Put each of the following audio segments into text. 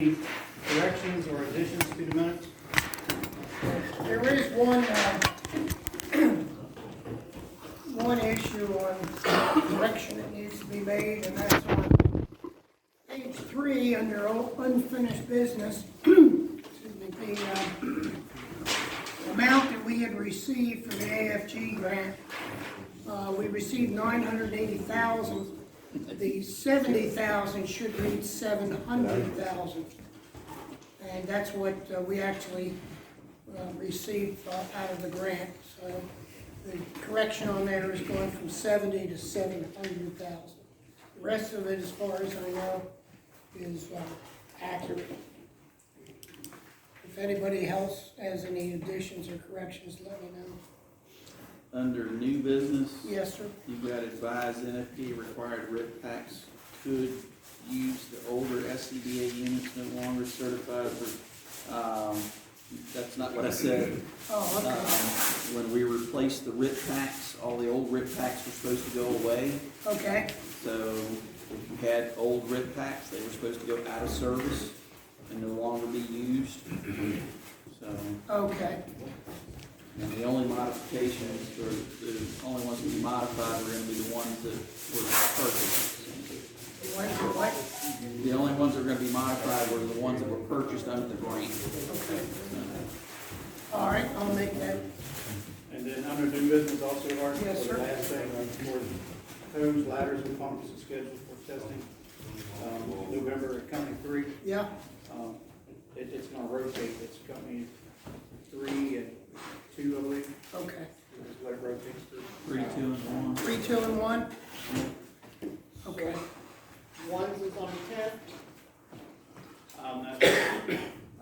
Any corrections or additions to the minutes? There is one issue on correction that needs to be made, and that's on page 3 under unfinished business. Excuse me, the amount that we had received for the AFG grant, we received $980,000. The $70,000 should read $700,000, and that's what we actually received out of the grant. So the correction on there is going from 70 to 700,000. The rest of it, as far as I know, is accurate. If anybody else has any additions or corrections, let me know. Under new business, Yes, sir. you've got advised NFP required RIP packs could use the older SCBA units no longer certified for, that's not what I said. Oh, okay. When we replaced the RIP packs, all the old RIP packs were supposed to go away. Okay. So if you had old RIP packs, they were supposed to go out of service and no longer be used. So. Okay. And the only modifications, or the only ones to be modified are going to be the ones that were purchased. What? The only ones that are going to be modified were the ones that were purchased under the grant. Okay. All right, I'll make that. And then under new business also, Art? Yes, sir. The last thing, for hose, ladders, and pumps is scheduled for testing. November at company 3. Yeah. It's gonna rotate. It's company 3 and 2, I believe. Okay. Is what it rotates through. 3, 2, and 1. 3, 2, and 1. Okay. One's is on the 10th. I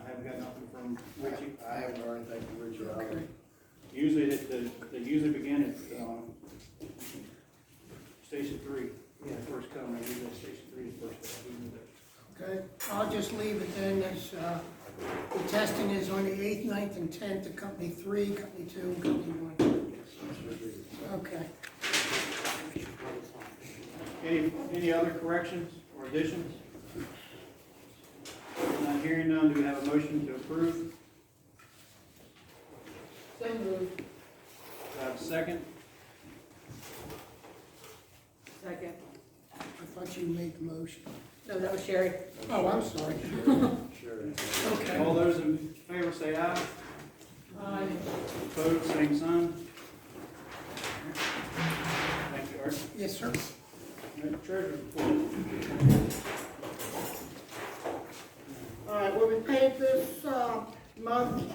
haven't got nothing from Richie. I haven't heard anything from Richard. Okay. Usually, they usually begin at station 3. Yeah, first come. They usually station 3 is first. Okay. I'll just leave it then as the testing is on the 8th, 9th, and 10th at company 3, company 2, and company 1. Okay. Any other corrections or additions? Not hearing none, do we have a motion to approve? So moved. Do I have a second? Second. I thought you made the motion. No, that was Sherry. Oh, I'm sorry. Sure. Okay. All those in favor say aye. Aye. Opposed, same sign. Thank you, Art. Yes, sir. Treasurer report. All right, well, we paid this month,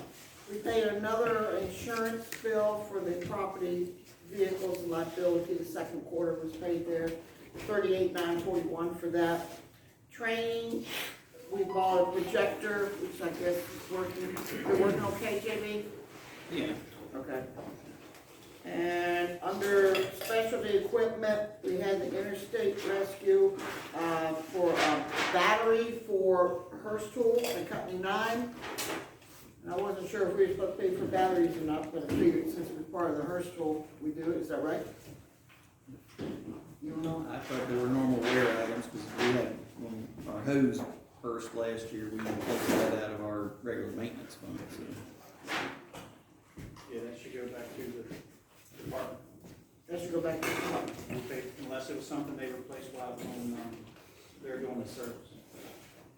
we paid another insurance bill for the property, vehicles, and liability. The second quarter was paid there, $38,941 for that. Training, we bought a projector, which I guess is working. You're working okay, JB? Yeah. Okay. And under specialty equipment, we had the interstate rescue for a battery for Hearst Tool and Company 9. And I wasn't sure if we were supposed to pay for batteries or not, but I figured since we're part of the Hearst Tool, we do it. Is that right? You don't know? I thought they were normal wear items because we had, when our hose burst last year, we replaced that out of our regular maintenance fund. So. Yeah, that should go back to the department. That should go back to the top. Unless it was something they replaced while on, they're doing the service.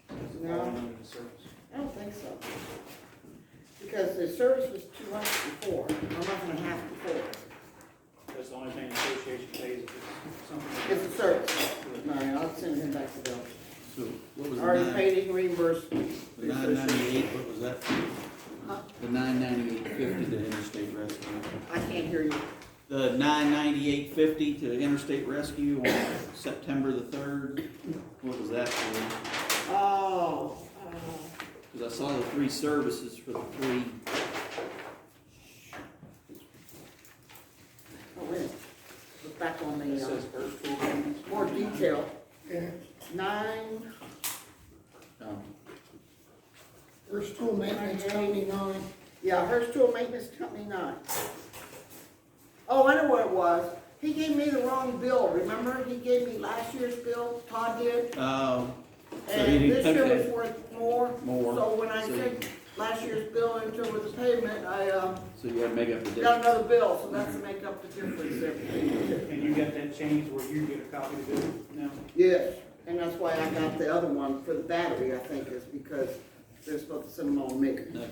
It's No. all under the service. I don't think so. Because the service was 2 months before, or a month and a half before. That's the only thing the association pays if it's something. It's a service. All right, I'll send him back the bill. So what was the Already paid, he can reimburse. The 998, what was that? Huh? The 998.50 to Interstate Rescue. I can't hear you. The 998.50 to Interstate Rescue on September the 3rd. What was that for? Oh, Because I saw the 3 services for the 3. oh, wait. Look back on It the, says first tool payments. more detail. Yeah. 9, First tool maintenance, company 9. yeah, Hearst Tool Maintenance Company 9. Oh, I know what it was. He gave me the wrong bill, remember? He gave me last year's bill, Todd did. Oh, so he And didn't, this year okay. was worth more. when I So- said last year's bill into with the payment, I, So you gotta make up the got difference. another bill, so that's to make up the difference there. And you got that changed where you get a copy of it now? Yes, and that's why I got the other one for the battery, I think, is because they're supposed to send them on to make it. No.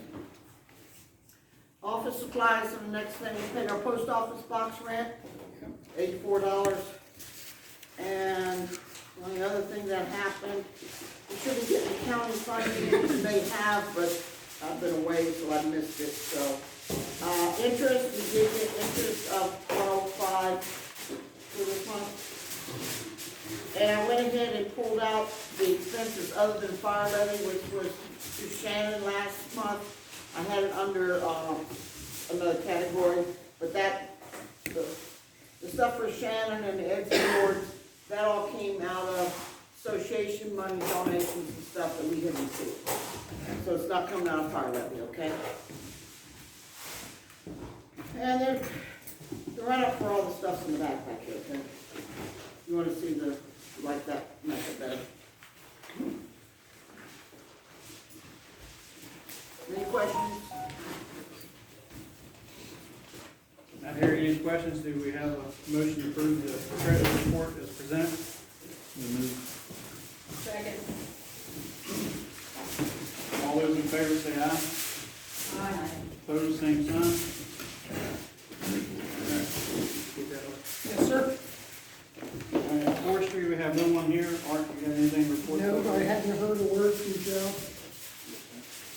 Office supplies, and the next thing, we paid our post office box rent, $84. And the only other thing that happened, we should be getting county funding, we may have, but I've been away, so I missed it, so. Interest, we did get interest of 12.5 for this month. And I went ahead and pulled out the expenses other than fire levy, which was to Shannon last month. I had it under, another category, but that, the stuff for Shannon and the exit boards, that all came out of association money, donations and stuff that we had received. So it's not coming out of fire levy, okay? And then, the run-up for all the stuff's in the backpack here, okay? You wanna see the, like that method better? Any questions? Not hearing any questions, do we have a motion to approve the credit report as presented? Second. All those in favor say aye. Aye. Opposed, same sign. Alright, get that up. Yes, sir. Forestry, we have no one here. Art, you got anything to report? No, I hadn't heard a word from Joe.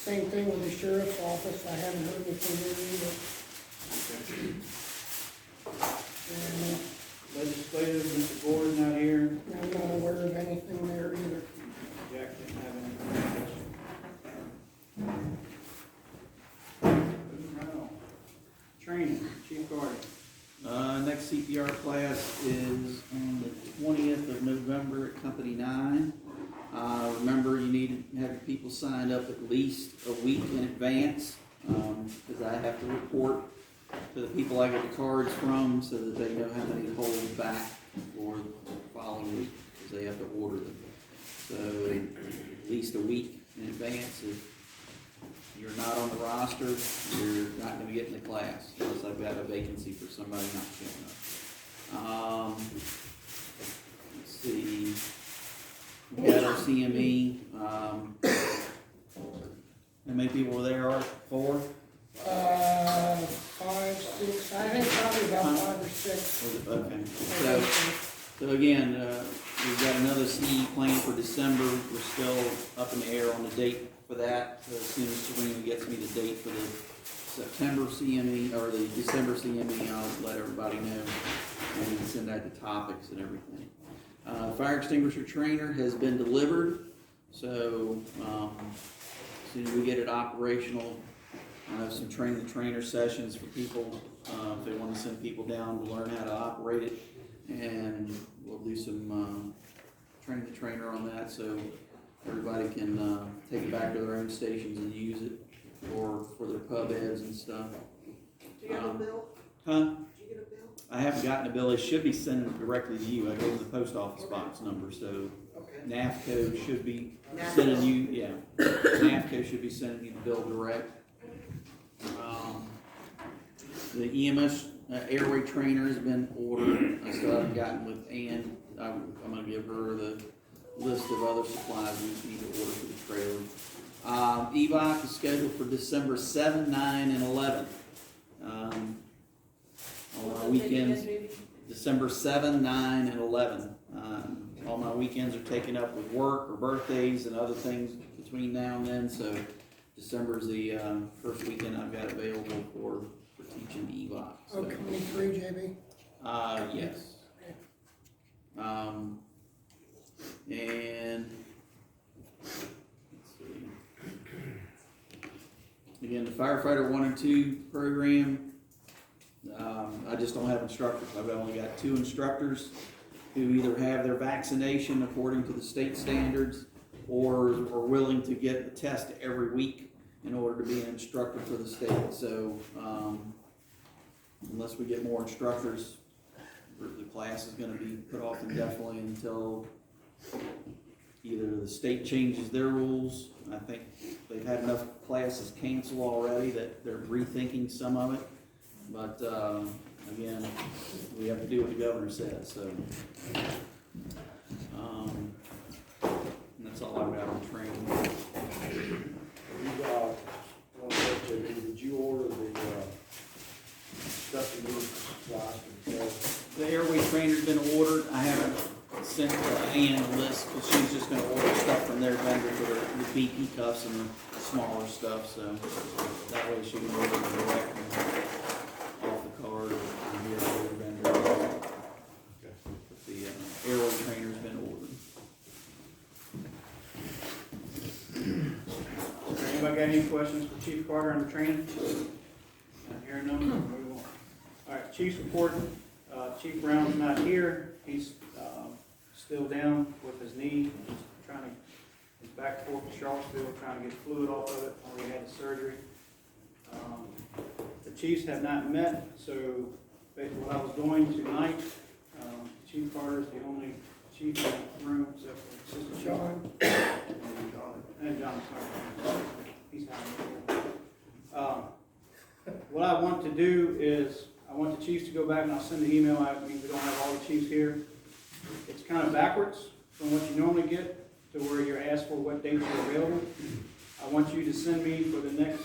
Same thing with the sheriff's office, I haven't heard anything there either. Legislative, Mr. Gordon not here. And I'm not aware of anything there either. Jack didn't have anything. Moving right on. Training, Chief Carter. Next CPR class is on the 20th of November at Company 9. Remember, you need to have your people signed up at least a week in advance, because I have to report to the people I get the cards from so that they know how many to hold back for the following week, because they have to order them. So at least a week in advance. If you're not on the roster, you're not going to get in the class unless I've got a vacancy for somebody not showing up. Let's see. We got our CME. How many people were there? Art? 4? 5, 6, I think probably about 5 or 6. Okay. So again, we've got another CE plan for December. We're still up in the air on the date for that. So as soon as Serena gets me the date for the September CME or the December CME, I'll let everybody know and send out the topics and everything. Fire extinguisher trainer has been delivered, so as soon as we get it operational, I'll have some train the trainer sessions for people if they want to send people down to learn how to operate it, and we'll do some train the trainer on that so everybody can take it back to their own stations and use it for their pub eds and stuff. Did you get a bill? Huh? Did you get a bill? I haven't gotten a bill. It should be sending it directly to you. I gave them the post office box number, so Okay. NAFCO should be NAFCO. sending you, yeah, NAFCO should be sending you the bill direct. The EMS airway trainer has been ordered. I still haven't gotten with Ann. I'm gonna give her the list of other supplies we need to order for the trailer. EVOC is scheduled for December 7, 9, and 11. On our weekends, December 7, 9, and 11. All my weekends are taken up with work or birthdays and other things between now and then, so December's the first weekend I've got available for teaching EVOC. So, 23, JB? yes. And let's see. Again, the firefighter 1 and 2 program. I just don't have instructors. I've only got 2 instructors who either have their vaccination according to the state standards or are willing to get the test every week in order to be an instructor for the state. So unless we get more instructors, the class is going to be put off indefinitely until either the state changes their rules. I think they they've had enough classes canceled already that they're rethinking some of it. But, again, we have to do what the governor says, so. And that's all I've got on training. Did you order the stuff you need last week? The airway trainer's been ordered. I haven't sent Ann the list, because she's just gonna order stuff from their vendor for the BP cuffs and the smaller stuff, so that way she can order it direct and off the card and here at the vendor. But the airway trainer's been ordered. Anybody got any questions for Chief Carter on the training? Not hearing none, we'll move on. All right, Chief's report. Chief Brown's not here. He's still down with his knee. He's back and forth to Charlottesville trying to get fluid off of it when he had the surgery. The Chiefs have not met, so basically what I was doing tonight, Chief Carter is the only chief in the room except for Assistant John. And John, sorry. He's not here. What I want to do is, I want the chiefs to go back, and I'll send the email out. It means we don't have all the chiefs here. It's kind of backwards from what you normally get to where you're asked for what dates are available. I want you to send me for the next,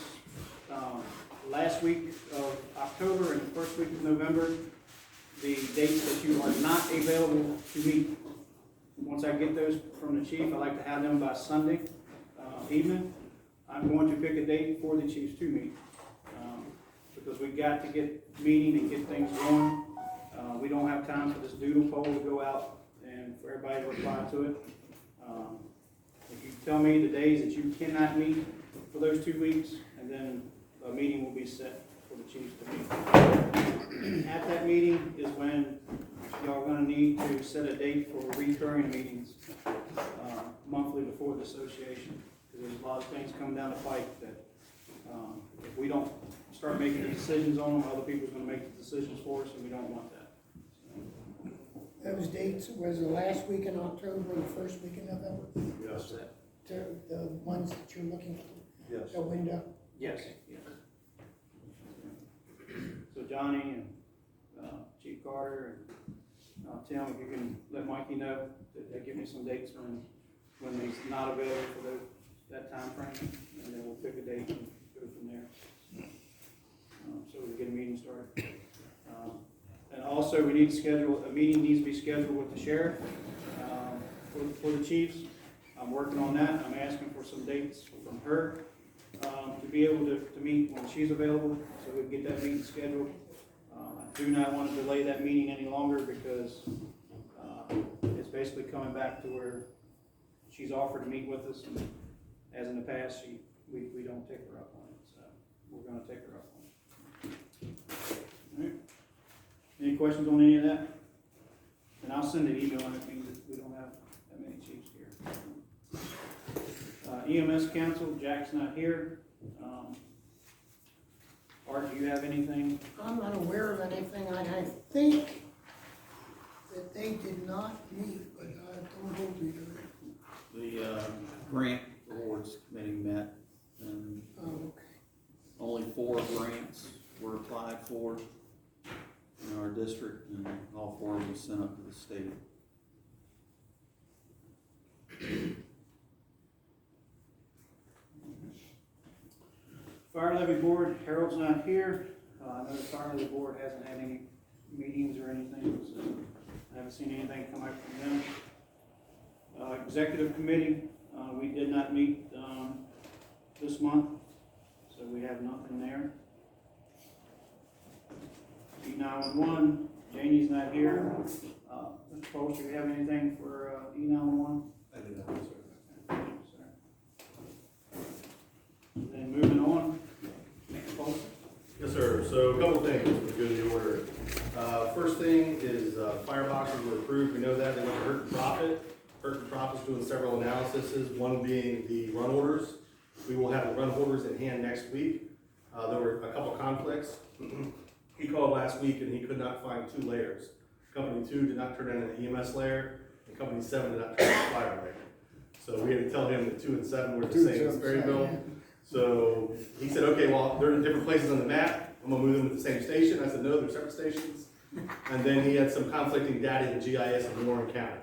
last week of October and the first week of November, the dates that you are not available to meet. Once I get those from the chief, I like to have them by Sunday evening. I'm going to pick a date for the chiefs to meet, because we've got to get meeting and get things going. We don't have time for this doodle poll to go out and for everybody to reply to it. If you tell me the days that you cannot meet for those 2 weeks, and then a meeting will be set for the chiefs to meet. At that meeting is when y'all are going to need to set a date for recurring meetings monthly before the association. Because there's a lot of things coming down the pike that if we don't start making the decisions on them, other people are going to make the decisions for us, and we don't want that. Those dates was the last week in October and the first week in November, Yes. the ones that you're looking for, Yes. the window. Yes. So Johnny and Chief Carter and Tim, if you can let Mikey know to give me some dates when he's not available for that time frame, and then we'll pick a date and go from there. So we can get a meeting started. And also, we need to schedule, a meeting needs to be scheduled with the sheriff for the chiefs. I'm working on that. I'm asking for some dates from her to be able to meet when she's available, so we can get that meeting scheduled. I do not want to delay that meeting any longer because it's basically coming back to where she's offered to meet with us, and as in the past, we don't take her up on it, so we're going to take her up on it. All right. Any questions on any of that? And I'll send an email, and it means that we don't have that many chiefs here. EMS Council, Jack's not here. Art, do you have anything? I'm not aware of anything. I think that they did not meet, but don't hold me to it. The grant awards committee met, and Oh, okay. only 4 grants were applied for in our district, and all 4 were sent up to the state. Fire Levy Board, Harold's not here. I know the Fire Levy Board hasn't had any meetings or anything, so I haven't seen anything come out from them. Executive Committee, we did not meet this month, so we have nothing there. E911, Janie's not here. Mr. Post, do you have anything for E911? I did not, sir. Thank you, sir. Then moving on, Mr. Post. Yes, sir. So a couple things to go to the order. First thing is fireboxes were approved. We know that they went to Hurt and Profit. Hurt and Profit's doing several analyses, one being the run orders. We will have the run orders in hand next week. There were a couple conflicts. He called last week and he could not find 2 layers. Company 2 did not turn in an EMS layer, and Company 7 did not turn in a fire layer. So we had to tell him that 2 and 7 were the same as Berryville. So he said, okay, well, they're in different places on the map. I'm gonna move them to the same station. I said, no, they're separate stations. And then he had some conflicting data in GIS in Warren County.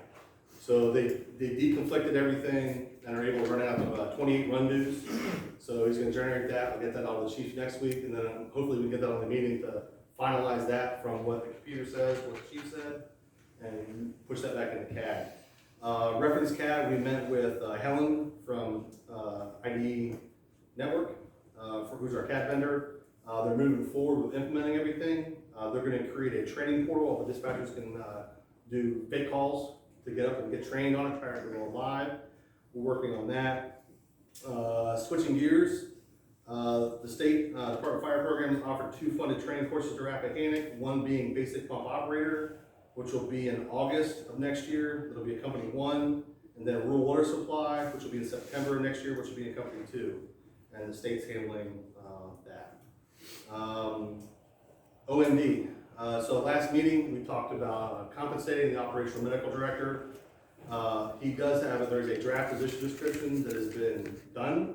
So they deconflicted everything and are able to run out 28 run-dos. So he's gonna generate that. I'll get that out to the chiefs next week, and then hopefully we can get that on the meeting to finalize that from what the computer says, what the chief said, and push that back into CAD. Reference CAD, we met with Helen from ID Network, who's our CAD vendor. They're moving forward with implementing everything. They're gonna create a training portal where the dispatchers can do fake calls to get up and get trained on it prior to going live. We're working on that. Switching gears, the state Department of Fire Programs offered 2 funded training courses to Rappahannock, one being basic pump operator, which will be in August of next year. It'll be a company 1, and then rural water supply, which will be in September of next year, which will be in company 2. And the state's handling that. OMD. So last meeting, we talked about compensating the operational medical director. He does have, there's a draft position description that has been done.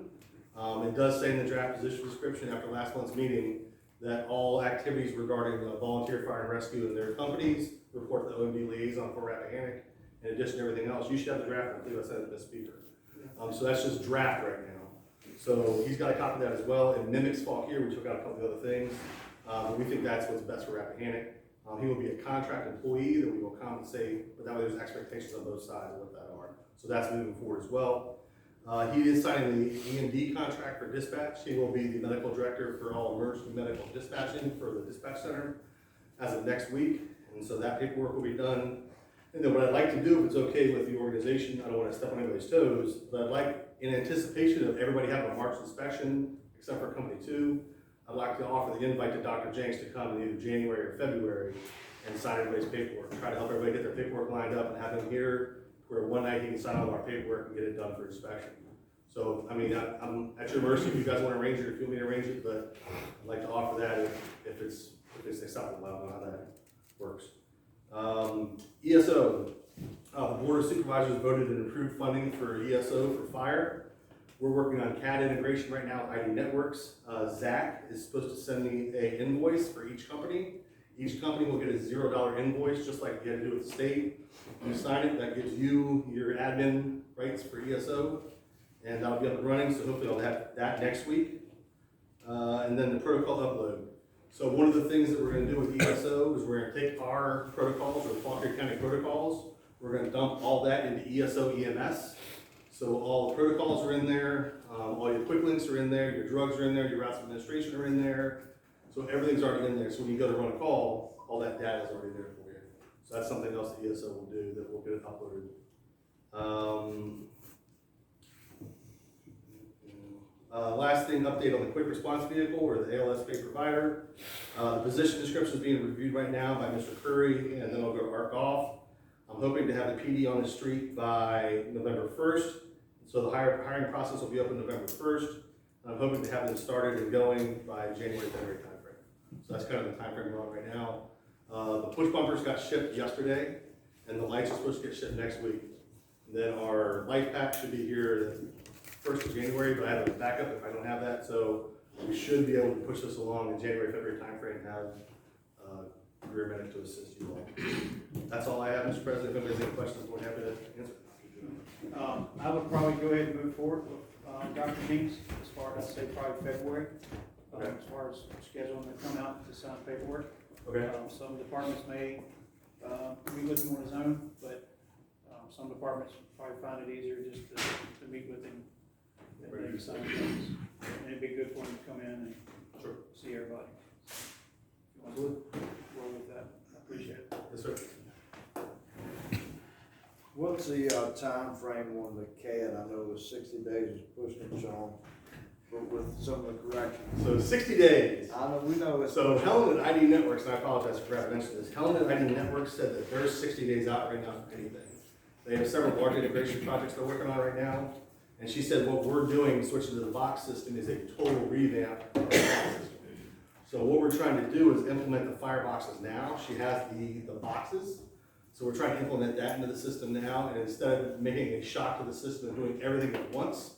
It does say in the draft position description after last month's meeting that all activities regarding volunteer fire and rescue in their companies report to the OMD liaison for Rappahannock. In addition to everything else, you should have the draft. I believe I said it to the speaker. So that's just draft right now. So he's got a copy of that as well. It mimics Fauquier. We took out a couple of other things. But we think that's what's best for Rappahannock. He will be a contract employee that we will compensate, but that way there's expectations on both sides of what that are. So that's moving forward as well. He is signing the EMD contract for dispatch. He will be the medical director for all emergency medical dispatching for the dispatch center as of next week. And so that paperwork will be done. And then what I'd like to do, if it's okay with the organization, I don't want to step on anybody's toes, but I'd like, in anticipation of everybody having a March inspection, except for company 2, I'd like to offer the invite to Dr. Jenks to come in either January or February and sign everybody's paperwork. Try to help everybody get their paperwork lined up and have them here where one night he can sign all of our paperwork and get it done for inspection. So, I mean, I'm at your mercy if you guys want to arrange it, if you want me to arrange it, but I'd like to offer that if it's acceptable. I don't know how that works. ESO, the Board of Supervisors voted an improved funding for ESO for fire. We're working on CAD integration right now with ID Networks. Zach is supposed to send me an invoice for each company. Each company will get a $0 invoice, just like you had to do with the state. You sign it, that gives you your admin rights for ESO, and that'll be up and running, so hopefully I'll have that next week. And then the protocol upload. So one of the things that we're gonna do with ESO is we're gonna take our protocols, or Fauquier County protocols, we're gonna dump all that into ESO EMS. So all the protocols are in there, all your quick links are in there, your drugs are in there, your routes of administration are in there. So everything's already in there. So when you go to run a call, all that data is already there for you. So that's something else that ESO will do that will get it uploaded. Last thing, update on the quick response vehicle or the ALS pay provider. The position description is being reviewed right now by Mr. Curry, and then I'll go to Art Goff. I'm hoping to have the PD on the street by November 1st. So the hiring process will be open November 1st. And I'm hoping to have them started and going by January, February timeframe. So that's kind of the timeframe we're on right now. The push bumpers got shipped yesterday, and the lights are supposed to get shipped next week. And then our light pack should be here the 1st of January, but I have a backup if I don't have that. So we should be able to push this along in January, February timeframe and have career medic to assist you all. That's all I have, Mr. President. If anybody has any questions, we're happy to answer. I would probably go ahead and move forward with Dr. Jenks as far as, I'd say, probably February. Okay. As far as scheduling to come out to sign paperwork. Okay. Some departments may meet with him on his own, but some departments probably find it easier just to meet with him and maybe sign things. And it'd be good for him to come in and see everybody. If you want to roll with that, I appreciate it. Yes, sir. What's the time frame on the CAD? I know the 60 days is pushing it on, but with some of the corrections. So 60 days. I know, we know it's. So Helen at ID Networks, and I apologize for having mentioned this, Helen at ID Networks said that they're 60 days out right now for anything. They have several large integration projects they're working on right now, and she said what we're doing, switching to the box system, is a total revamp of our box system. So what we're trying to do is implement the fireboxes now. She has the boxes, so we're trying to implement that into the system now, and instead of making a shock to the system and doing everything at once,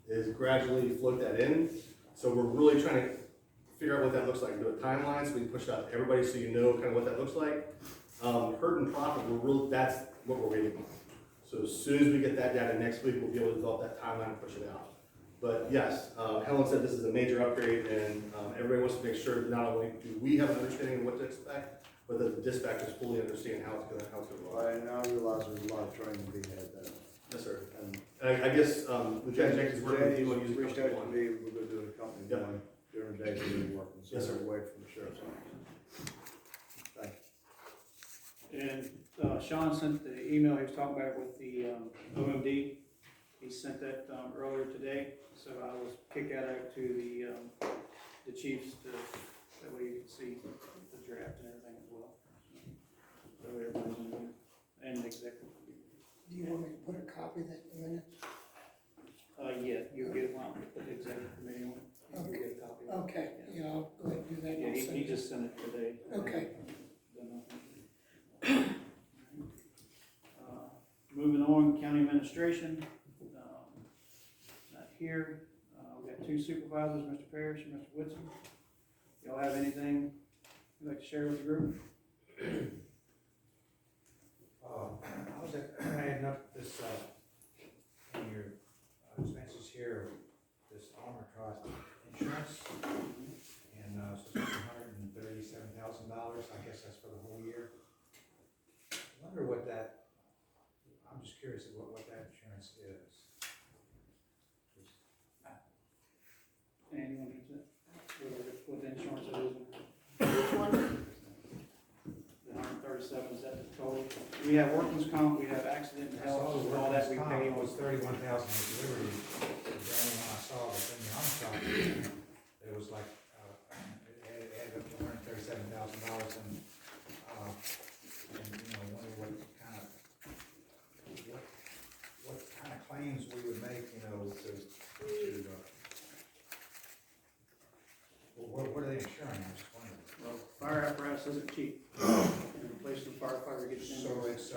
is gradually float that in. So we're really trying to figure out what that looks like, do a timeline, so we can push it out to everybody, so you know kind of what that looks like. Hurt and profit, that's what we're waiting on. So as soon as we get that data next week, we'll be able to develop that timeline and push it out. But yes, Helen said this is a major upgrade, and everybody wants to make sure that not only do we have an understanding of what to expect, but that the dispatchers fully understand how it's gonna Well, run. and I realize there's a lot of training to be had there. Yes, sir. And I guess, Lieutenant Jenkins working with you on using reached out to company one. me, we're gonna do a company Yep. one during the day when we're working, so Yes, sir. we're away from the sheriff's office. Thank you. And Sean sent the email he was talking about with the OMD. He sent that earlier today, so I will kick that out to the chiefs to, that way you can see the draft and everything as well. So everybody's in there, and the executive. Do you want me to put a copy of that in a minute? Yeah, you'll get one, the executive committee one. You'll get a copy of it. Okay, yeah, I'll go ahead and do that. Yeah, I'll he send it. just sent it today. Okay. Moving on, county administration, not here. We got two supervisors, Mr. Parrish and Mr. Whitson. Y'all have anything you'd like to share with the group? I was adding up this, in your expenses here, this armor trust insurance, and, so it's $137,000, I guess that's for the whole year. I wonder what that, I'm just curious about what that insurance is. Anyone needs it? What the insurance it is? Which one? The 137, is that the total? We have workman's comp, we have accident and health, all that we pay. Was 31,000 with Liberty, the only one I saw, but then the armor trust, it was like, it added up to $137,000, and, you know, wonder what kind of claims we would make, you know, what are they insuring? I was just wondering. Well, fire apparatus isn't cheap. And replacing the firefighter gets in. So it's,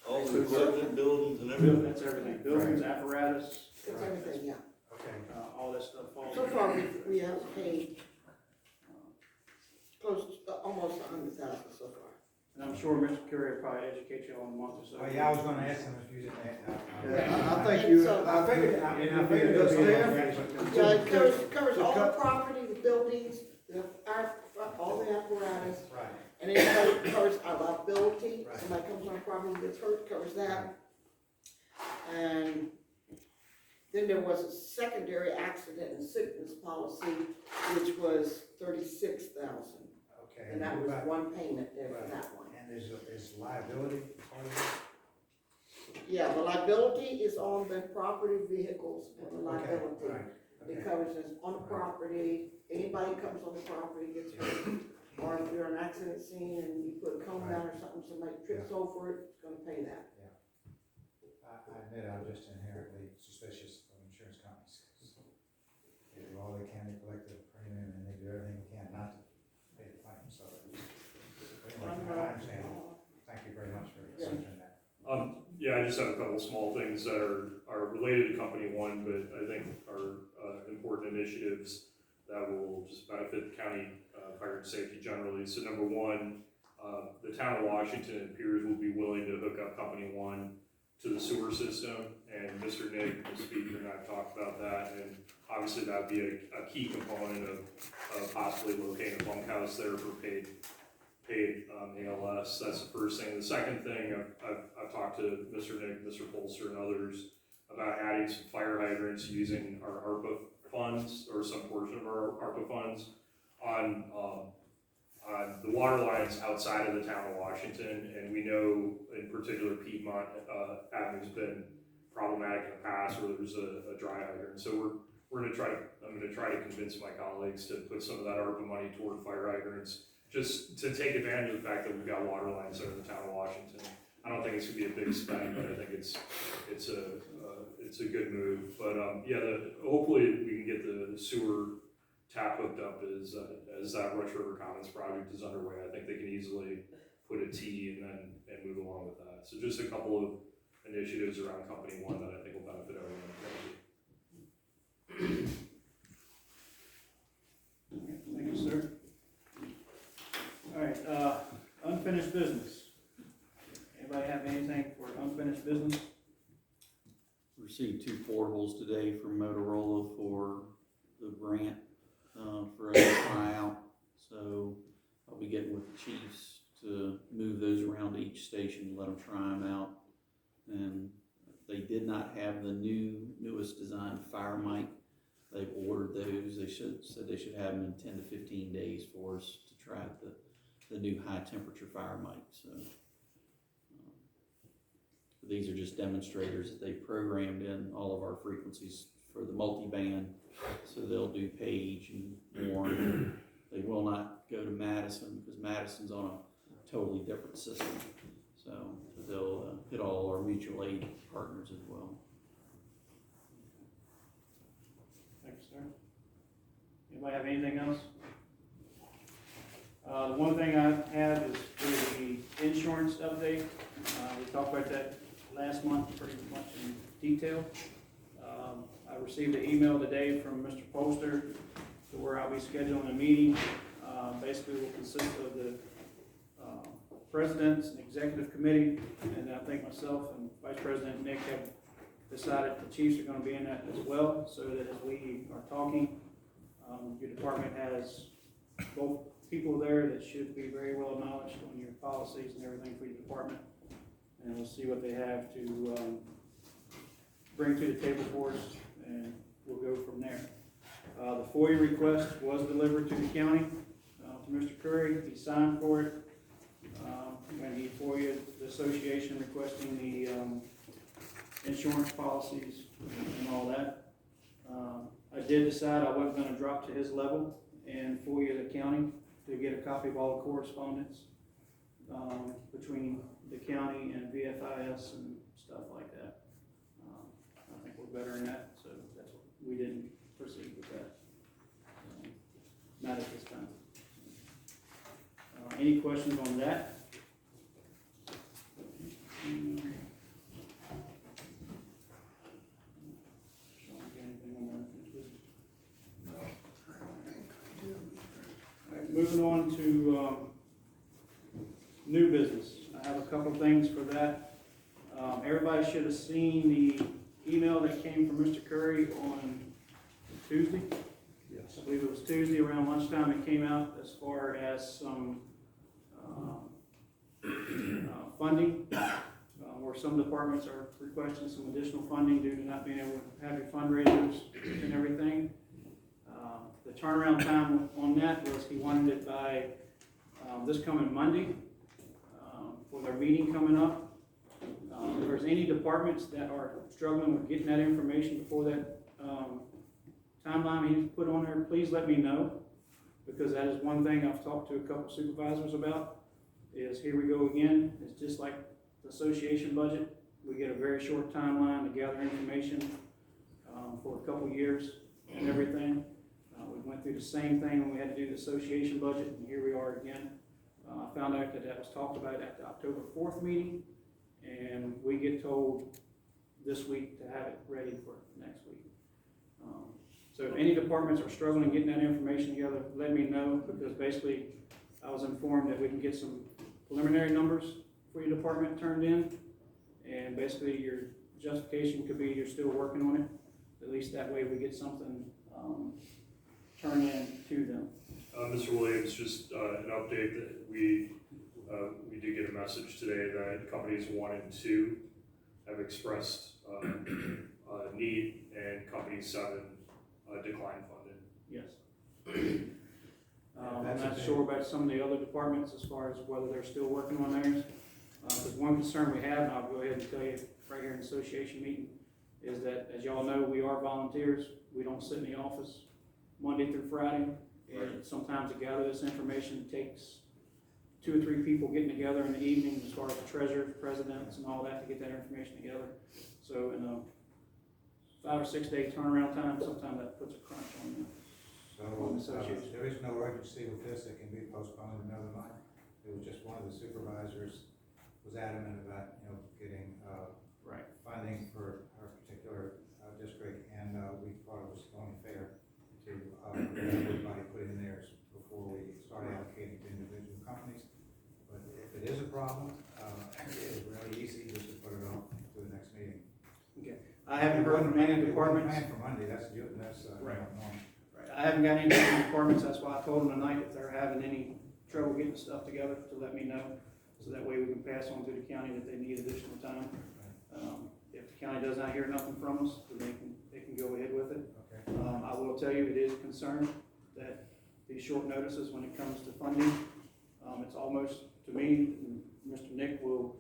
All the equipment, buildings and everything. That's everything, buildings, apparatus, It's everything, yeah. okay, all that stuff falls. So far, we have paid close to almost 100,000 so far. And I'm sure Mr. Curry will probably educate you all in a month or so. oh, yeah, I was gonna ask them if you didn't, Yeah, I think you, I figured, I figured it was Yeah, it covers all the property, the buildings, all the apparatus, right, and it covers our liability. Right. Somebody comes on property and gets hurt, covers that. And then there was a secondary accident and sickness policy, which was 36,000. okay. And that what was about- one payment there for Right. that one. And is liability part of Yeah, the liability is on the property vehicles it? and the liability. Okay, right, It okay, covers us on the property, anybody comes on the property gets hurt, or if you're an accident scene and you put a cone down or something, somebody trips over it, it's gonna pay that. I admit I'm just inherently suspicious of insurance companies. They do all they can to collect the premium, and they do everything they can not to pay the claim, so. Anyway, I understand, thank you very much for answering that. Yeah, I just have a couple small things that are related to Company One, but I think are important initiatives that will just benefit the county fire and safety generally. So number one, the town of Washington and peers will be willing to hook up Company One to the sewer system, and Mr. Nick, the speaker, and I have talked about that, and obviously that would be a key component of possibly locating a bunkhouse there for paid ALS. That's the first thing. The second thing, I've talked to Mr. Nick, Mr. Polster, and others about adding some fire hydrants using our ARPA funds, or some portion of our ARPA funds, on the water lines outside of the town of Washington. And we know, in particular, Piedmont Avenue's been problematic in the past, where there's a dry hydrant. So I'm gonna try to convince my colleagues to put some of that ARPA money toward fire hydrants, just to take advantage of the fact that we've got water lines there in the town of Washington. I don't think it's gonna be a big spend, but I think it's a good move. But hopefully we can get the sewer tap hooked up as that Rush River Commons project is underway. I think they can easily put a T and move along with that. So just a couple of initiatives around Company One that I think will benefit everyone. Thank you. business. Anybody have anything for unfinished business? Received 2 portables today from Motorola for the grant, for us to try out. So I'll be getting with the chiefs to move those around to each station, let them try them out. And they did not have the newest design fire mic. They've ordered those. They said they should have them in 10 to 15 days for us to try the new high temperature fire mic. So these are just demonstrators that they programmed in all of our frequencies for the multi-band. So they'll do Page and Warren. They will not go to Madison because Madison's on a totally different system. So they'll hit all our mutual aid partners as well. Thanks, sir. Anybody have anything else? The one thing I have is for the insurance update. We talked about that last month pretty much in detail. I received an email today from Mr. Polster to where I'll be scheduling a meeting. Basically will consist of the presidents and executive committee, and I think myself and Vice President Nick have decided the chiefs are going to be in that as well, so that as we are talking, your department has both people there that should be very well acknowledged on your policies and everything for your department, and we'll see what they have to bring to the table for us, and we'll go from there. The FOIA request was delivered to the county, to Mr. Curry. He signed for it. And he FOIA'd the association requesting the insurance policies and all that. I did decide I wasn't going to drop to his level and FOIA the county to get a copy of all the correspondence between the county and VFIS and stuff like that. I think we're better in that, so that's what we didn't proceed with that. Not at this time. Any questions on that? Alright, moving on to new business. I have a couple things for that. Everybody should have seen the email that came from Mr. Curry on Tuesday. Yes. I believe it was Tuesday around lunchtime. It came out as far as some funding, where some departments are requesting some additional funding due to not being able to have your fundraisers and everything. The turnaround time on that was he wanted it by this coming Monday for their meeting coming up. If there's any departments that are struggling with getting that information before that timeline he's put on there, please let me know, because that is one thing I've talked to a couple supervisors about, is here we go again. It's just like the association budget. We get a very short timeline to gather information for a couple years and everything. We went through the same thing when we had to do the association budget, and here we are again. I found out that that was talked about at the October 4th meeting, and we get told this week to have it ready for next week. So if any departments are struggling getting that information together, let me know, because basically I was informed that we can get some preliminary numbers for your department turned in, and basically your justification could be you're still working on it. At least that way we get something turned in to them. Mr. Williams, just an update that we did get a message today that companies 1 and 2 have expressed need, and company 7 declined funding. Yes. I'm not sure about some of the other departments as far as whether they're still working on theirs. But one concern we have, and I'll go ahead and tell you right here in the association meeting, is that, as y'all know, we are volunteers. We don't sit in the office Monday through Friday. And sometimes to gather this information takes 2 or 3 people getting together in the evening, as far as the treasurer, presidents, and all that, to get that information together. So in a 5 or 6 day turnaround time, sometimes that puts a crunch on them. So, there is no urgency with this. It can be postponed another month. It was just one of the supervisors was adamant about, getting, Right. funding for our particular, district, and, we thought it was only fair to, let everybody put in theirs before we start allocating to individual companies. But if it is a problem. It is really easy just to put it off to the next meeting. Okay. I haven't heard from any departments. Plan for Monday, that's good, that's, Right. normal. Right, I haven't got any departments, that's why I told them tonight if they're having any trouble getting stuff together, to let me know. So that way we can pass on to the county that they need additional time. If the county does not hear nothing from us, then they can go ahead with it. Okay. I will tell you, it is a concern that these short notices, when it comes to funding, it's almost, to me, and Mr. Nick will,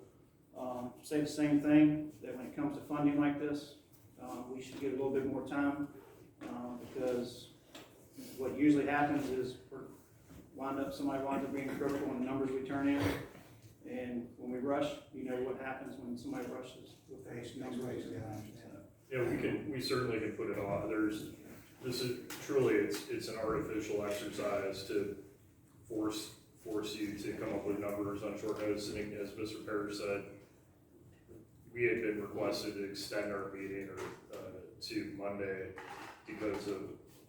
say the same thing, that when it comes to funding like this, we should get a little bit more time, because what usually happens is somebody winds up being critical on the numbers we turn in. And when we rush, you know what happens when somebody rushes with those numbers. Yeah, I understand. Yeah, we certainly can put it on, this is truly, it's an artificial exercise to force you to come up with numbers on short notice, and as Mr. Parrish said, we had been requested to extend our meeting to Monday because of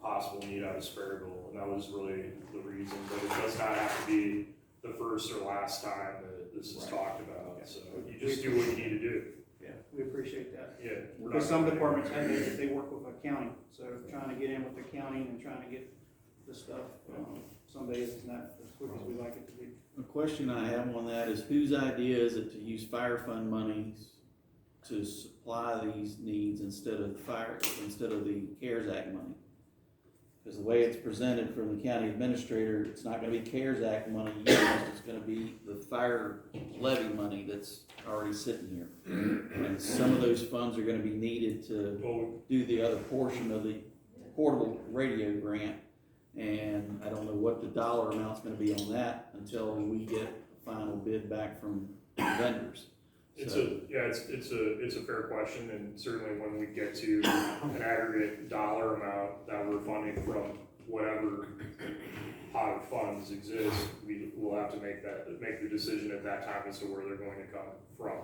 possible need out of Sperryville, and that was really the reason, but it does not have to be the first or last time that this is talked about, so you just do what you need to do. Yeah, we appreciate that. Yeah. we're Because not some gonna- departments, they work with a county, so trying to get in with the county and trying to get the stuff, some days it's not as quick as we like it to be. A question I have on that is whose idea is it to use fire fund monies to supply these needs instead of the CARES Act money? Because the way it's presented from the county administrator, it's not gonna be CARES Act money used, it's gonna be the fire levy money that's already sitting here. And some of those funds are gonna be needed to Well, do the other portion of the portable radio grant. And I don't know what the dollar amount's gonna be on that until we get a final bid back from vendors. It's So- a fair question, and certainly when we get to an aggregate dollar amount that we're funding from whatever pot of funds exists, we will have to make the decision at that time as to where they're going to come from.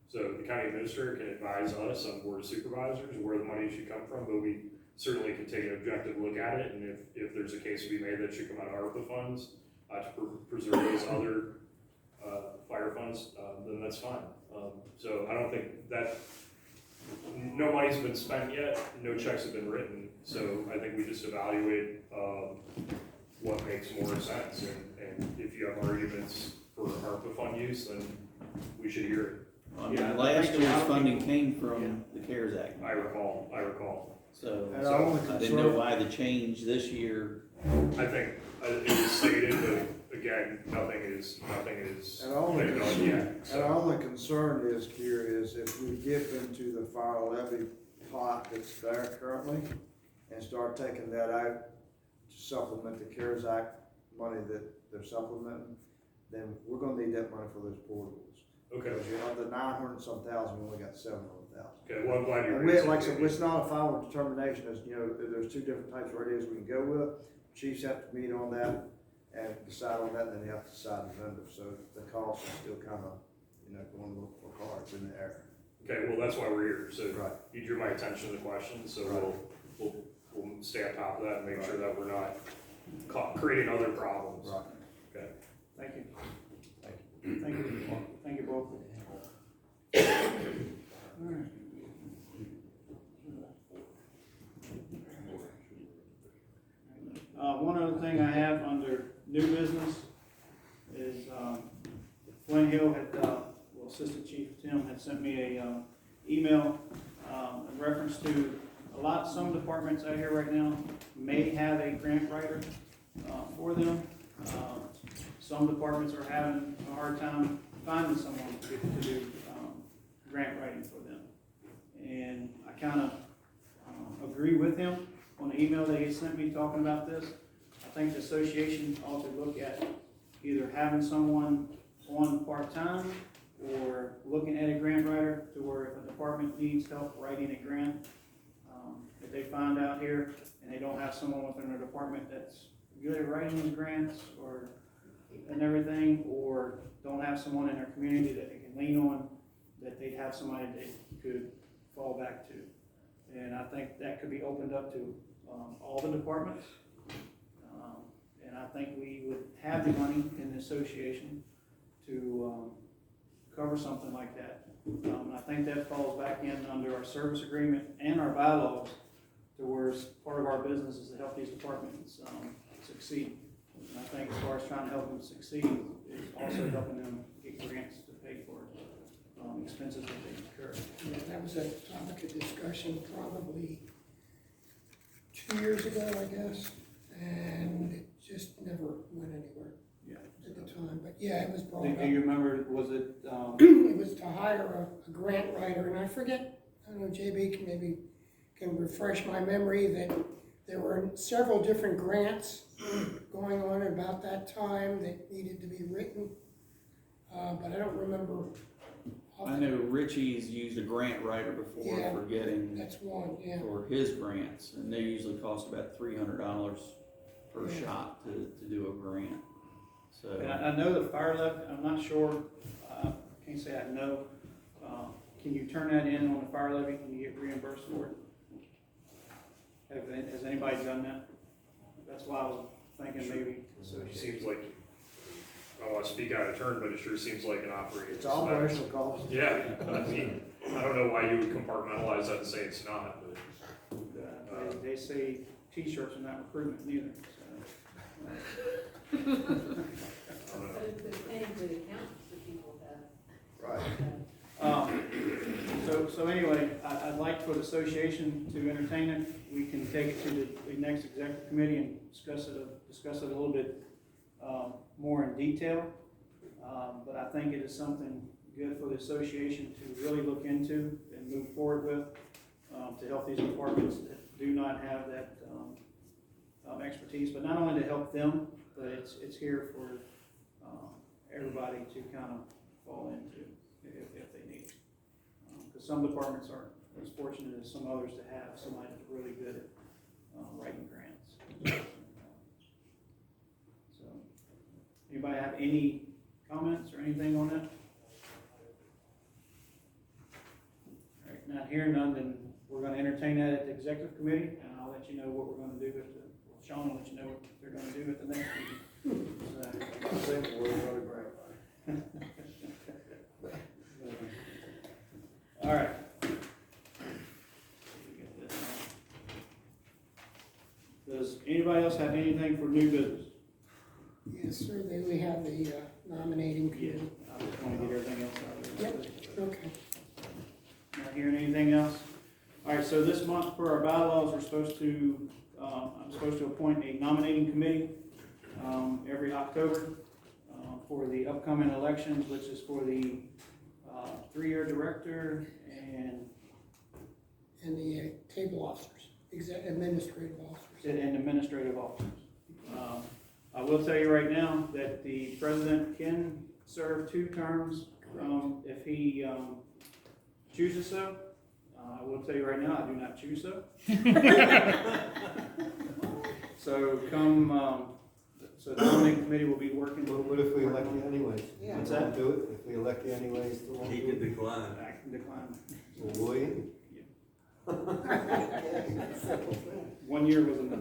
So the county administrator can advise us on board of supervisors where the money should come from, but we certainly can take an objective look at it, and if there's a case to be made that should come out of ARPA funds, to preserve those other, fire funds, then that's fine. So I don't think that, no money's been spent yet, no checks have been written, so I think we just evaluate, what makes more sense, and if you have arguments for ARPA fund use, then we should hear it. I mean, Yeah, I last think a lot year's of funding people- came from the CARES Act. I recall. So, And our only I didn't know concern, why the change this year. I think it was stated, but again, nothing is and our only been done concern, yet. and So, our only concern is, Kier, is if we dip into the fire levy pot that's there currently and start taking that out to supplement the CARES Act money that they're supplementing, then we're gonna need that money for those portables. okay, Because you know, the 900 and some thousand, we only got 700,000. okay, well, I'm glad you And we, raised it. like I said, it's not a final determination, as, you know, there's two different types of radios we can go with. Chiefs have to meet on that and decide on that, and then they have to decide the vendor, so the cost is still kind of, you know, going to look for cards in the air. Okay, well, that's why we're here, so Right. you drew my attention to the question, so Right. we'll stay on top of that and make sure that we're not creating other problems. Right. Okay. Thank you. Thank Thank you. Thank you both. One other thing I have under new business is, Flint Hill had, Assistant Chief Tim had sent me a, email, in reference to some departments out here right now may have a grant writer, for them. Some departments are having a hard time finding someone to do, grant writing for them. And I kind of, agree with him on the email that he sent me talking about this. I think the association ought to look at either having someone on part-time or looking at a grant writer to where if a department needs help writing a grant, if they find out here and they don't have someone within their department that's good at writing these grants and everything, or don't have someone in their community that they can lean on, that they'd have somebody they could fall back to. And I think that could be opened up to all the departments. And I think we would have the money in the association to cover something like that. And I think that falls back in under our service agreement and our bylaws, to where it's part of our business is to help these departments succeed. And I think as far as trying to help them succeed, it's also helping them get grants to pay for expenses that they incur. Yeah, that was a topic of discussion probably 2 years ago, I guess, and it just never went anywhere Yeah. at the time. But yeah, it was brought Do up. you remember, was it, It was to hire a grant writer, and I forget, I don't know, JB can refresh my memory that there were several different grants going on about that time that needed to be written, but I don't remember. I know Richie's used a grant writer before Yeah, for getting, That's one, yeah. for his grants, and they usually cost about $300 per Yeah. shot to do a grant, so. and I know the fire levy, I'm not sure, can't say I know. Can you turn that in on the fire levy? Can you get reimbursed for it? Has anybody done that? That's why I was thinking maybe. It seems like, I don't want to speak out of turn, but it sure seems like an operating It's expense. operational cost. Yeah, I mean, I don't know why you would compartmentalize that and say it's not, but. They say t-shirts are not recruitment neither, so. I don't know. But it's been paying the accountants that people have. Right. So anyway, I'd like for the association to entertain it. We can take it to the next executive committee and discuss it a little bit more in detail. But I think it is something good for the association to really look into and move forward with, to help these departments that do not have that expertise, but not only to help them, but it's here for everybody to kind of fall into if they need. Because some departments aren't as fortunate as some others to have somebody that's really good at writing grants. So, anybody have any comments or anything on that? All right, not hearing none, then we're gonna entertain that at the executive committee, and I'll let you know what we're gonna do Sean will let you know what they're gonna do at the next meeting. I think we're going to grant writer. All right. Does anybody else have anything for new business? Yes, sir, then we have the nominating committee. I just want to get everything else out of there. Yep, okay. Not hearing anything else? All right, so this month for our bylaws, we're supposed to, I'm supposed to appoint a nominating committee every October for the upcoming elections, which is for the 3-year director And the table officers, administrative officers. and administrative officers. I will tell you right now that the president can serve 2 terms if he chooses so. I will tell you right now, I do not choose so. So so the nominating committee will be working. What if we elect you anyways? Yeah. What's You won't that? do it? If we elect you anyways, still won't He do could it? decline. I can decline. Well, will you? 1 year was enough.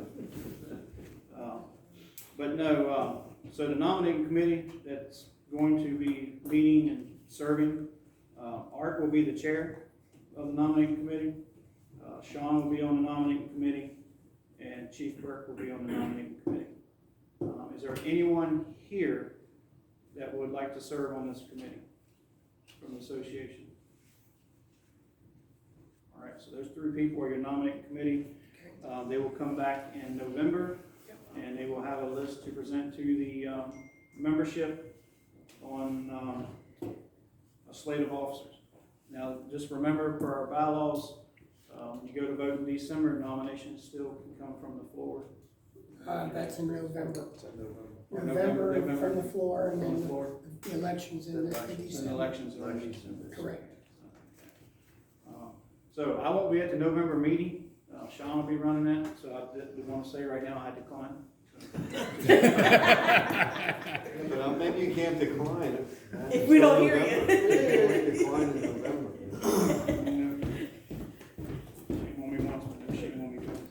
But no, so the nominating committee that's going to be meeting and serving, Art will be the chair of the nominating committee. Sean will be on the nominating committee, and Chief Burke will be on the nominating committee. Is there anyone here that would like to serve on this committee from the association? All right, so those 3 people are your nominating committee. They will come back in November, and they will have a list to present to the membership on a slate of officers. Now, just remember, for our bylaws, you go to vote in December, nominations still can come from the floor. That's in November. It's in November. November from the floor, and From the then floor, the elections in and December. elections are in December. Correct. So I won't be at the November meeting. Sean will be running that, so I did want to say right now I decline. But maybe you can't decline it. If we don't hear you. You decline in November. She won't be once, but no, she won't be twice.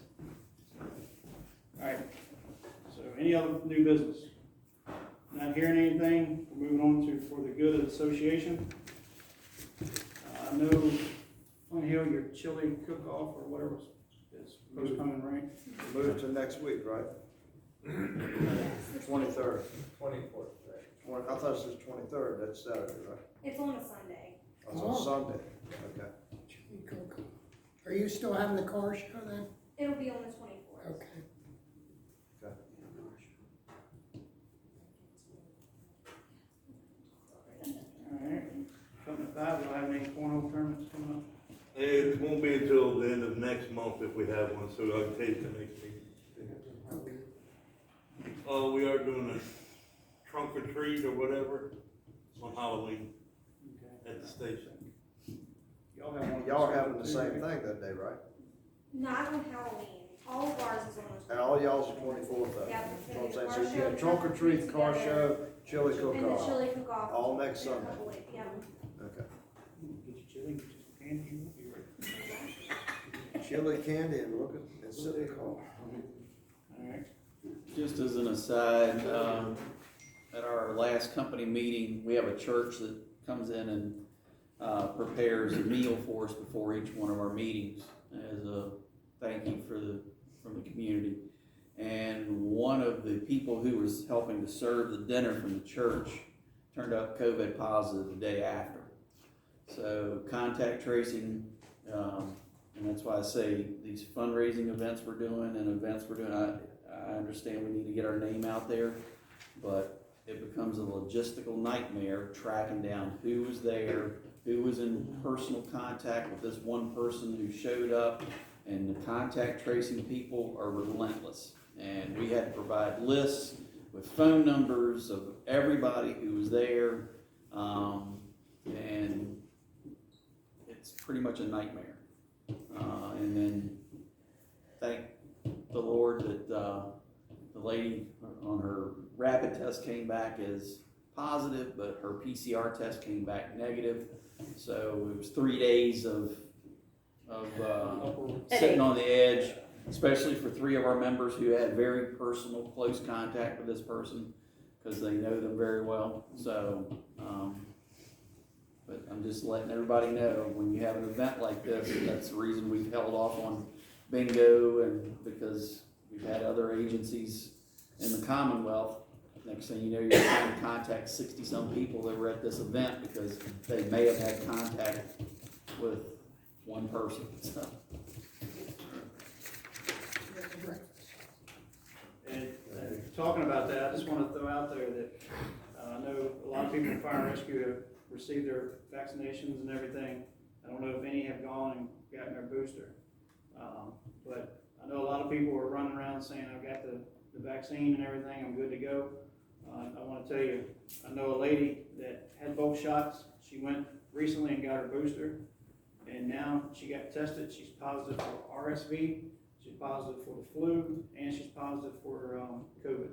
All right, so any other new business? Not hearing anything, we're moving on to for the good of the association. I know, Flint Hill, your chili cook-off or whatever is postponed, right? Move it to next week, right? 23rd. 24th, I thought it was 23rd, that's Saturday, right? It's on a Sunday. Oh, it's on Sunday, okay. Chili cook-off. Are you still having the car show then? It'll be on the 24th. Okay. Alright, something at 5, we'll have any cornhole tournaments coming up? It won't be until the end of next month if we have one, so I'll take the next meeting. We are doing a trunk or treat or whatever on Halloween Okay. at the station. Y'all have one. Y'all are having the same thing that day, right? Not on Halloween. All of ours is on the 24th. And all y'all's the 24th of it. Yeah, That's what I'm saying, car so you show, had trunk or treat, car together, show, chili And the cook-off, chili cook-off. all next in a Sunday. couple weeks, yeah. Okay. Get your chili, get you some candy, you'll be ready. Chili, candy, and look at, and sit there, call. Alright. Just as an aside, at our last company meeting, we have a church that comes in and prepares a meal for us before each one of our meetings as a thank you from the community. And one of the people who was helping to serve the dinner from the church turned up COVID positive the day after. So contact tracing, and that's why I say these fundraising events we're doing and events we're doing, I understand we need to get our name out there, but it becomes a logistical nightmare tracking down who was there, who was in personal contact with this one person who showed up, and the contact tracing people are relentless. And we had to provide lists with phone numbers of everybody who was there, and it's pretty much a nightmare. And then thank the Lord that the lady on her rapid test came back as positive, but her PCR test came back negative. So it was 3 days of sitting on the edge, especially for 3 of our members who had very personal, close contact with this person because they know them very well. So, but I'm just letting everybody know when you have an event like this, that's the reason we've held off on bingo, and because we've had other agencies in the Commonwealth. Next thing you know, you're trying to contact 60-some people that were at this event because they may have had contact with one person. So. And talking about that, I just want to throw out there that I know a lot of people in fire and rescue have received their vaccinations and everything. I don't know if any have gone and gotten their booster. But I know a lot of people are running around saying, I've got the vaccine and everything, I'm good to go. I want to tell you, I know a lady that had both shots. She went recently and got her booster, and now she got tested. She's positive for RSV, she's positive for the flu, and she's positive for COVID.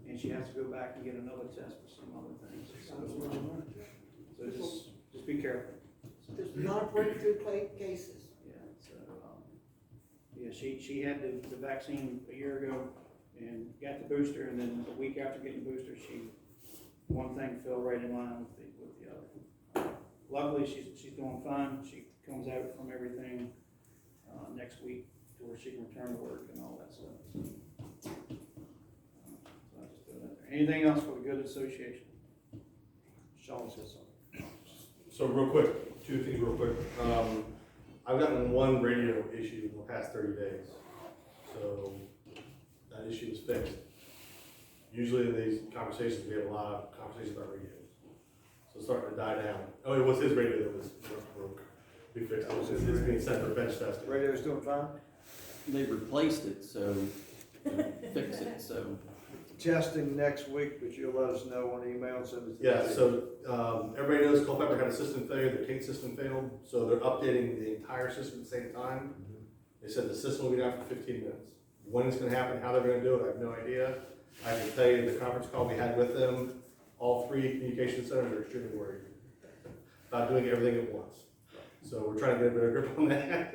And she has to go back and get another test for some other things. So just be careful. There's not breakthrough cases. Yeah, so, yeah, she had the vaccine a year ago and got the booster, and then a week after getting the booster, one thing fell right in line with the other. Luckily, she's doing fine. She comes out from everything next week to where she can return to work and all that stuff. So I just throw that there. Anything else for the good association? Sean said something. So real quick, 2 things real quick. I've gotten 1 radio issue in the past 30 days. So that issue is fixed. Usually in these conversations, we have a lot of conversations about radios. So it's starting to die down. Oh, it was his radio that was broke. We fixed it. It's being sent for bench testing. Radio's doing fine? They replaced it, so fix it, so. Testing next week, but you'll let us know on email and send it to Yeah, so everybody knows Culpeper had a system failure, their Tate system failed, so they're updating the entire system at the same time. They said the system will be down for 15 minutes. When it's gonna happen, how they're gonna do it, I have no idea. I can tell you the conference call we had with them, all 3 communication centers are extremely worried about doing everything at once. So we're trying to get a better grip on that.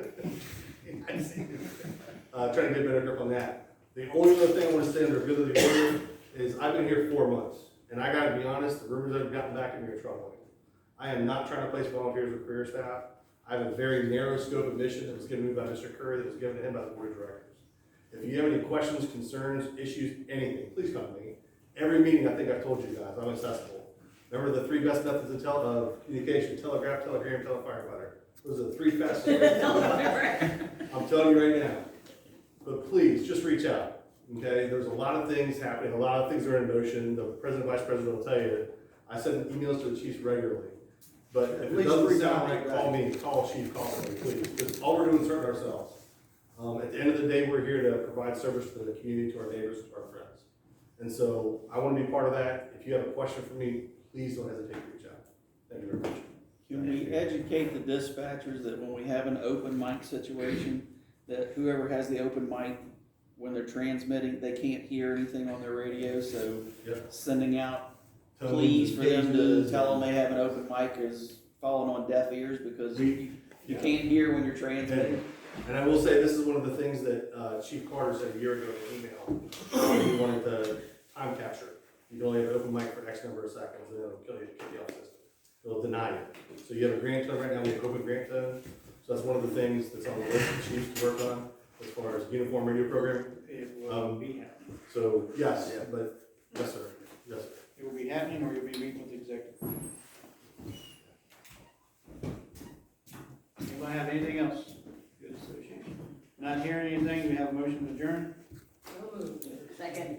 Trying to get a better grip on that. The only other thing I want to say under good of the order is I've been here 4 months, and I gotta be honest, the rumors that have gotten back at me are troubling. I am not trying to place volunteers or career staff. I have a very narrow scope of mission that was given to me by Mr. Curry, that was given to him by the board of directors. If you have any questions, concerns, issues, anything, please come to me. Every meeting, I think I've told you guys, I'm accessible. Remember the 3 best methods of communication: telegraph, telegram, telefirefighter. Those are the 3 fastest ways. I'm telling you right now. But please, just reach out, okay? There's a lot of things happening, a lot of things are in motion. The president, vice president will tell you. I send emails to the chiefs regularly. But if it least doesn't 3 sound times right, a call day. me, call chief, call me, please. Because all we're doing is hurting ourselves. At the end of the day, we're here to provide service to the community, to our neighbors, to our friends. And so I want to be part of that. If you have a question for me, please don't hesitate to reach out. Thank you very much. Can we educate the dispatchers that when we have an open mic situation, that whoever has the open mic, when they're transmitting, they can't hear anything on their radio, so Yep. sending out Tones, pleas for them to pages, tell them they have an open mic is falling on deaf ears, because We- you can't hear when you're transmitting. And I will say, this is one of the things that Chief Carter said a year ago in an email. He wanted to time capture. You can only have an open mic for X number of seconds, and it'll kill you off system. It'll deny you. So you have a grant tone right now, we have open grant tone. So that's one of the things that's on the list of chiefs to work on, as far as uniform radio program. It will be happening. So, yes, but, yes, sir, yes, sir. It will be happening, or you'll be meeting with the executive. Anybody have anything else? Good association. Not hearing anything, we have a motion to adjourn. Second.